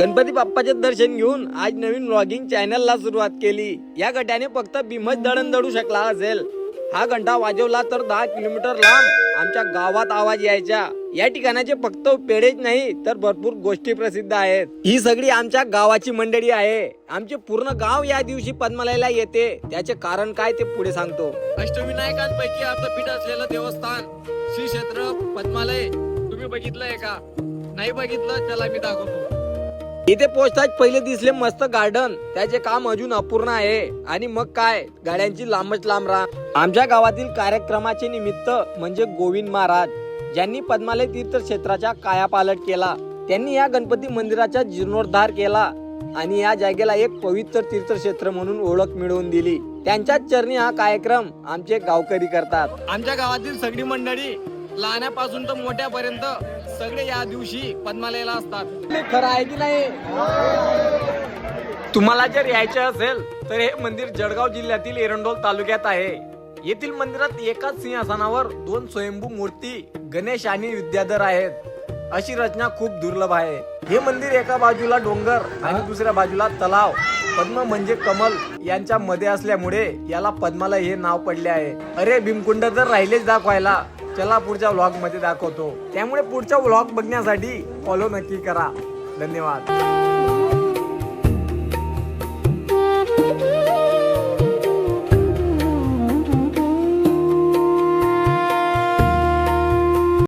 गणपती बाप्पाचे दर्शन घेऊन आज नवीन व्लॉगिंग चॅनलला सुरुवात केली। या गटाने फक्त भीमच दळण शकला असेल। हा घंटा वाजवला तर 10 किलोमीटर लांब आमच्या गावात आवाज यायचा। या ठिकाणाचे फक्त पेढेच नाही तर भरपूर गोष्टी प्रसिद्ध आहेत। ही सगळी आमच्या गावाची मंडळी आहे। आमचे पूर्ण गाव या दिवशी पद्मालयाला येते। त्याचे कारण काय ते पुढे सांगतो। अष्टविनायकांपैकी अर्धपीठ असलेलं देवस्थान श्री क्षेत्र पद्मालय तुम्ही बघितलंय का? नाही बघितलं चला मी दाखवतो। इथे पोहोचताच पहिले दिसले मस्त गार्डन। त्याचे काम अजून अपूर्ण आहे आणि मग काय गाड्यांची लांबच लांब रांग। आमच्या गावातील कार्यक्रमाचे निमित्त म्हणजे गोविंद महाराज ज्यांनी पद्मालय तीर्थक्षेत्राचा कायापालट केला। त्यांनी या गणपती मंदिराचा जीर्णोद्धार केला आणि या जागेला एक पवित्र तीर्थक्षेत्र म्हणून ओळख मिळवून दिली। त्यांच्याच चरणी हा कार्यक्रम आमचे गावकरी करतात। आमच्या गावातील सगळी मंडळी लहानापासून तर मोठ्यापर्यंत सगळे या दिवशी पद्मालयाला असतात। खरं आहे की नाही? तुम्हाला जर यायचे असेल तर हे मंदिर जळगाव जिल्ह्यातील एरंडोल तालुक्यात आहे। येथील मंदिरात एकाच सिंहासनावर 2 स्वयंभू मूर्ती गणेश आणि विद्याधर आहेत। अशी रचना खूप दुर्लभ आहे। हे मंदिर एका बाजूला डोंगर आणि दुसऱ्या बाजूला तलाव, पद्म म्हणजे कमल यांच्या मध्ये असल्यामुळे याला पद्मालय हे नाव पडले आहे। अरे भीमकुंड तर राहिलेच दाखवायला, चला पुढच्या व्लॉग मध्ये दाखवतो। त्यामुळे पुढचा व्लॉग बघण्यासाठी फॉलो नक्की करा। धन्यवाद।